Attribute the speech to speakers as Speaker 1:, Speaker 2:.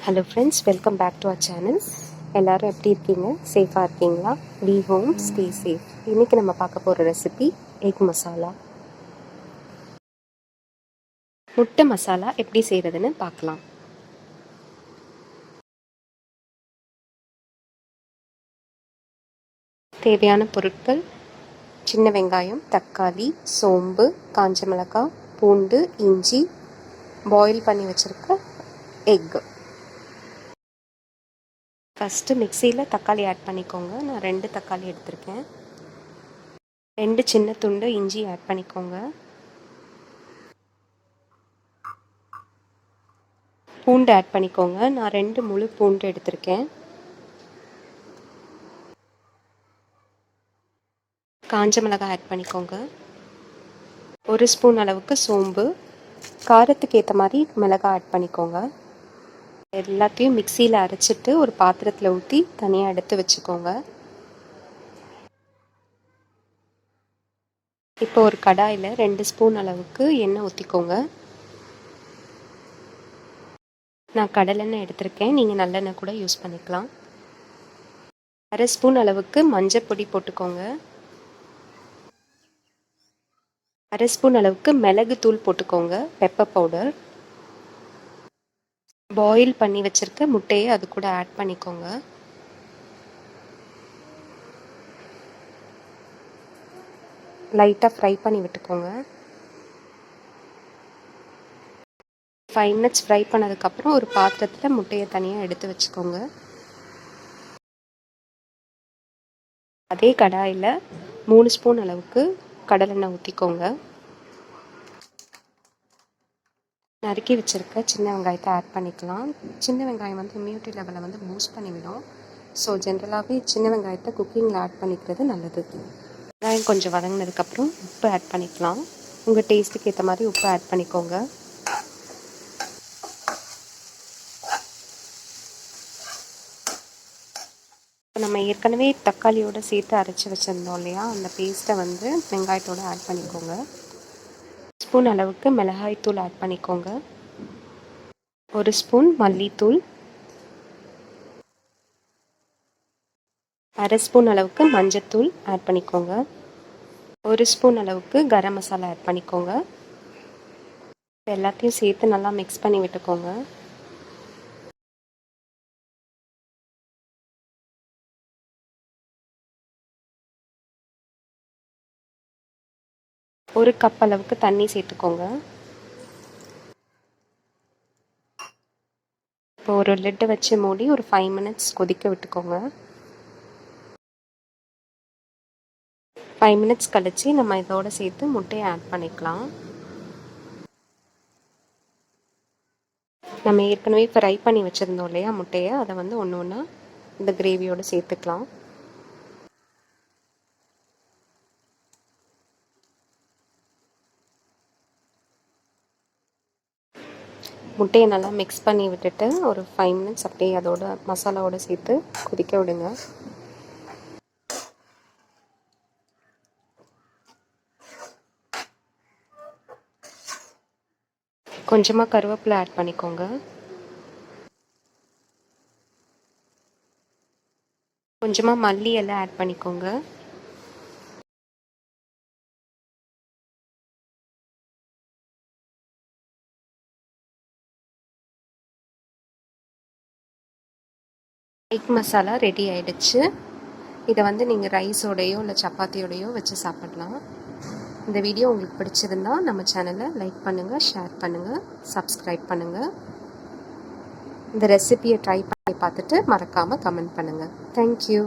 Speaker 1: Hello friends, welcome back to our channel. எல்லோரும் எப்படி இருக்கீங்க? சேஃபாக இருக்கீங்களா? We home stay safe. இன்றைக்கி நம்ம பார்க்க போகிற ரெசிபி எக் மசாலா. முட்டை மசாலா எப்படி செய்கிறதுன்னு பார்க்கலாம். தேவையான பொருட்கள்: சின்ன வெங்காயம், தக்காளி, சோம்பு, காஞ்ச மிளகாய், பூண்டு, இஞ்சி, பாயில் பண்ணி வச்சுருக்க எக்கு. ஃபஸ்ட்டு மிக்சியில் தக்காளி ஆட் பண்ணிக்கோங்க. நான் 2 தக்காளி எடுத்திருக்கேன். 2 சின்ன துண்டு இஞ்சி ஆட் பண்ணிக்கோங்க. பூண்டு ஆட் பண்ணிக்கோங்க. நான் 2 முழு பூண்டு எடுத்திருக்கேன். காஞ்ச மிளகாய் ஆட் பண்ணிக்கோங்க. 1 ஸ்பூன் அளவுக்கு சோம்பு. காரத்துக்கு ஏற்ற மாதிரி மிளகாய் ஆட் பண்ணிக்கோங்க. எல்லாத்தையும் மிக்சியில் அரைச்சிட்டு ஒரு பாத்திரத்தில் ஊற்றி தனியாக எடுத்து வச்சுக்கோங்க. இப்போ ஒரு கடாயில் 2 ஸ்பூன் அளவுக்கு எண்ணெய் ஊற்றிக்கோங்க. நான் கடலெண்ணெய் எடுத்திருக்கேன், நீங்கள் நல்லெண்ணெய் கூட யூஸ் பண்ணிக்கலாம். 1/2 ஸ்பூன் அளவுக்கு மஞ்சள் பொடி போட்டுக்கோங்க. 1/2 ஸ்பூன் அளவுக்கு மிளகு தூள் போட்டுக்கோங்க, பெப்பர் பவுடர். பாயில் பண்ணி வச்சுருக்க முட்டையை அது கூட ஆட் பண்ணிக்கோங்க. லைட்டாக ஃப்ரை பண்ணி விட்டுக்கோங்க. 5 மினிட்ஸ் ஃப்ரை பண்ணதுக்கப்புறம் ஒரு பாத்திரத்தில் முட்டையை தனியாக எடுத்து வச்சுக்கோங்க. அதே கடாயில் 3 ஸ்பூன் அளவுக்கு கடலெண்ணெய் ஊற்றிக்கோங்க. நறுக்கி வச்சுருக்க சின்ன வெங்காயத்தை ஆட் பண்ணிக்கலாம். சின்ன வெங்காயம் வந்து இம்யூனிட்டி லெவலை வந்து பூஸ்ட் பண்ணிவிடும். ஸோ ஜென்ரலாகவே சின்ன வெங்காயத்தை குக்கிங்கில் ஆட் பண்ணிக்கிறது நல்லது. வெங்காயம் கொஞ்சம் வதங்கினதுக்கப்புறம் உப்பு ஆட் பண்ணிக்கலாம். உங்கள் டேஸ்ட்டுக்கு ஏற்ற மாதிரி உப்பு ஆட் பண்ணிக்கோங்க. நம்ம ஏற்கனவே தக்காளியோடு சேர்த்து அரைச்சி வச்சுருந்தோம் இல்லையா, அந்த பேஸ்ட்டை வந்து வெங்காயத்தோடு ஆட் பண்ணிக்கோங்க. ஸ்பூன் அளவுக்கு மிளகாய்த்தூள் ஆட் பண்ணிக்கோங்க. 1 ஸ்பூன் மல்லித்தூள், 1/2 ஸ்பூன் அளவுக்கு மஞ்சத்தூள் ஆட் பண்ணிக்கோங்க. 1 ஸ்பூன் அளவுக்கு கரம் மசாலா ஆட் பண்ணிக்கோங்க. எல்லாத்தையும் சேர்த்து நல்லா மிக்ஸ் பண்ணி விட்டுக்கோங்க. ஒரு கப் அளவுக்கு தண்ணி சேர்த்துக்கோங்க. இப்போ ஒரு லிட்டை வச்சு மூடி ஒரு 5 மினிட்ஸ் கொதிக்க விட்டுக்கோங்க. 5 மினிட்ஸ் கழித்து நம்ம இதோடு சேர்த்து முட்டையை ஆட் பண்ணிக்கலாம். நம்ம ஏற்கனவே ஃப்ரை பண்ணி வச்சுருந்தோம் இல்லையா முட்டையை, அதை வந்து ஒன்று ஒன்றா இந்த கிரேவியோடு சேர்த்துக்கலாம். முட்டையை நல்லா மிக்ஸ் பண்ணி விட்டுட்டு ஒரு 5 மினிட்ஸ் அப்படியே அதோட மசாலாவோடு சேர்த்து கொதிக்க விடுங்க. கொஞ்சமாக கருவேப்பிலை ஆட் பண்ணிக்கோங்க. கொஞ்சமாக மல்லி இலை ஆட் பண்ணிக்கோங்க. எக் மசாலா ரெடி ஆகிடுச்சு. இதை வந்து நீங்கள் ரைஸோடையோ இல்லை சப்பாத்தியோடையோ வச்சு சாப்பிடலாம். இந்த வீடியோ உங்களுக்கு பிடிச்சிருந்தா நம்ம சேனலை லைக் பண்ணுங்கள், ஷேர் பண்ணுங்கள், சப்ஸ்கிரைப் பண்ணுங்கள். இந்த ரெசிபியை ட்ரை பண்ணி பார்த்துட்டு மறக்காமல் கமெண்ட் பண்ணுங்கள். தேங்க்யூ.